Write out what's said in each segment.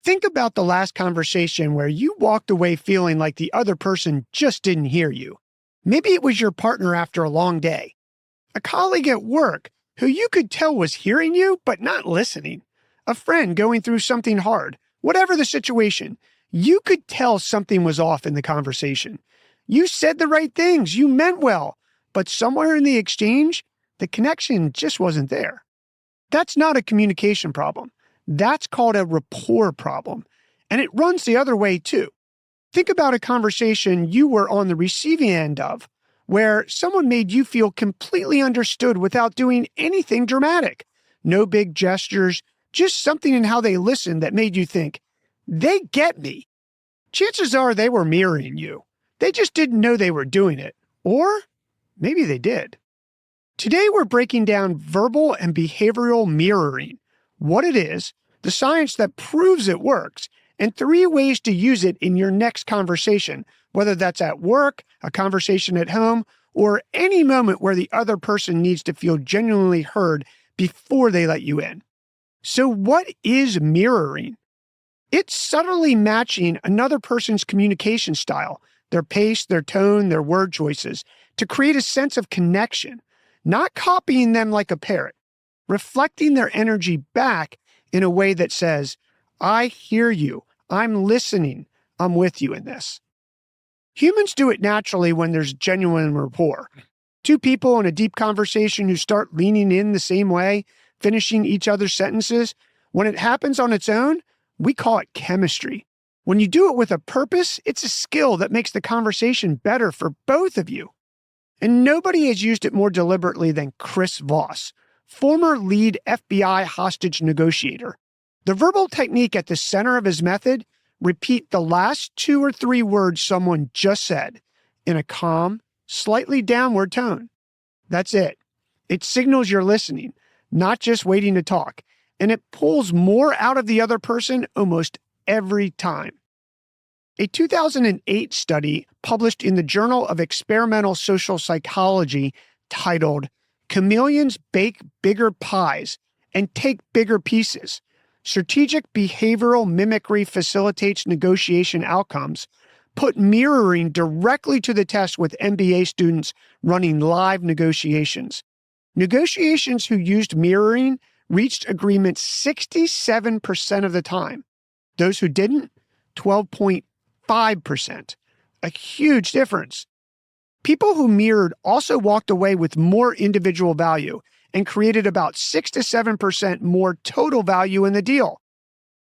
Think about the last conversation where you walked away feeling like the other person just didn't hear you. Maybe it was your partner after a long day, a colleague at work who you could tell was hearing you but not listening, a friend going through something hard. Whatever the situation, you could tell something was off in the conversation. You said the right things, you meant well, but somewhere in the exchange, the connection just wasn't there. That's not a communication problem. That's called a rapport problem, and it runs the other way too. Think about a conversation you were on the receiving end of, where someone made you feel completely understood without doing anything dramatic. No big gestures, just something in how they listened that made you think, they get me. Chances are they were mirroring you. They just didn't know they were doing it. Or maybe they did. Today we're breaking down verbal and behavioral mirroring, what it is, the science that proves it works, and 3 ways to use it in your next conversation, whether that's at work, a conversation at home, or any moment where the other person needs to feel genuinely heard before they let you in. So what is mirroring? It's subtly matching another person's communication style, their pace, their tone, their word choices, to create a sense of connection, not copying them like a parrot, reflecting their energy back in a way that says, I hear you, I'm listening, I'm with you in this. Humans do it naturally when there's genuine rapport. 2 people in a deep conversation who start leaning in the same way, finishing each other's sentences. When it happens on its own, we call it chemistry. When you do it with a purpose, it's a skill that makes the conversation better for both of you. And nobody has used it more deliberately than Chris Voss, former lead FBI hostage negotiator. The verbal technique at the center of his method: repeat the last 2 or 3 words someone just said in a calm, slightly downward tone. That's it. It signals you're listening, not just waiting to talk, and it pulls more out of the other person almost every time. A 2008 study published in the Journal of Experimental Social Psychology titled Chameleons Bake Bigger Pies and Take Bigger Pieces. Strategic behavioral mimicry facilitates negotiation outcomes, put mirroring directly to the test with MBA students running live negotiations. Negotiations who used mirroring reached agreement 67% of the time. Those who didn't, 12.5%. A huge difference. People who mirrored also walked away with more individual value and created about 6 to 7% more total value in the deal.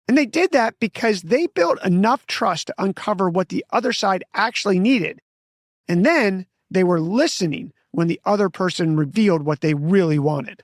And they did that because they built enough trust to uncover what the other side actually needed. And then they were listening when the other person revealed what they really wanted.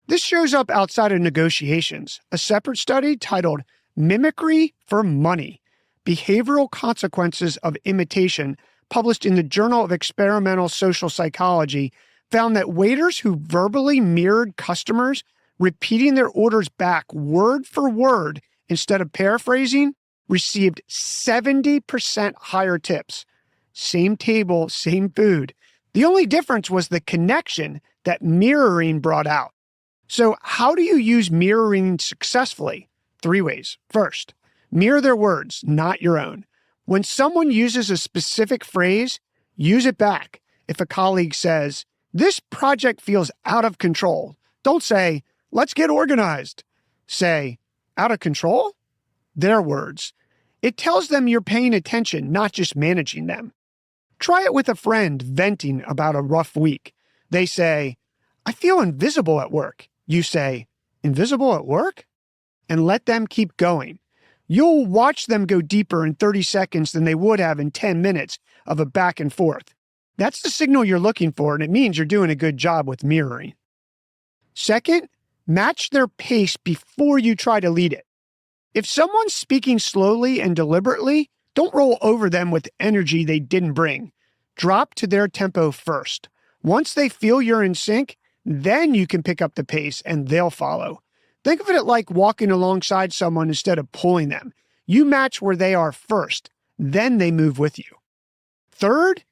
This shows up outside of negotiations. A separate study titled Mimicry for Money: Behavioral Consequences of Imitation, published in the Journal of Experimental Social Psychology, found that waiters who verbally mirrored customers, repeating their orders back word for word instead of paraphrasing, received 70% higher tips. Same table, same food. The only difference was the connection that mirroring brought out. So how do you use mirroring successfully? 3 ways. First, mirror their words, not your own. When someone uses a specific phrase, use it back. If a colleague says, "This project feels out of control," don't say, "Let's get organized." Say, "Out of control?" Their words. It tells them you're paying attention, not just managing them. Try it with a friend venting about a rough week. They say, "I feel invisible at work." You say, "Invisible at work?" And let them keep going. You'll watch them go deeper in 30 seconds than they would have in 10 minutes of a back and forth. That's the signal you're looking for, and it means you're doing a good job with mirroring. Second, match their pace before you try to lead it. If someone's speaking slowly and deliberately, don't roll over them with energy they didn't bring. Drop to their tempo first. Once they feel you're in sync, then you can pick up the pace and they'll follow. Think of it like walking alongside someone instead of pulling them. You match where they are first, then they move with you. Third,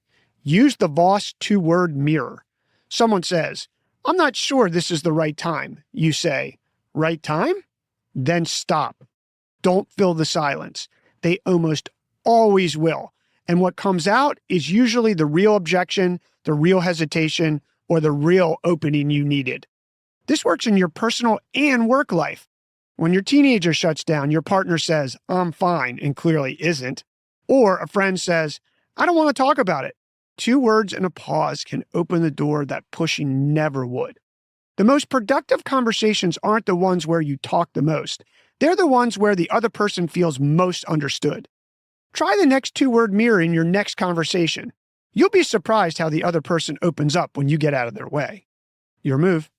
use the Voss 2-word mirror. Someone says, "I'm not sure this is the right time." You say, "Right time?" Then stop. don't fill the silence. They almost always will. And what comes out is usually the real objection, the real hesitation, or the real opening you needed. This works in your personal and work life. When your teenager shuts down, your partner says, "I'm fine," and clearly isn't. Or a friend says, "I don't want to talk about it." 2 words and a pause can open the door that pushing never would. The most productive conversations aren't the ones where you talk the most. They're the ones where the other person feels most understood. Try the next 2-word mirror in your next conversation. You'll be surprised how the other person opens up when you get out of their way. Your move.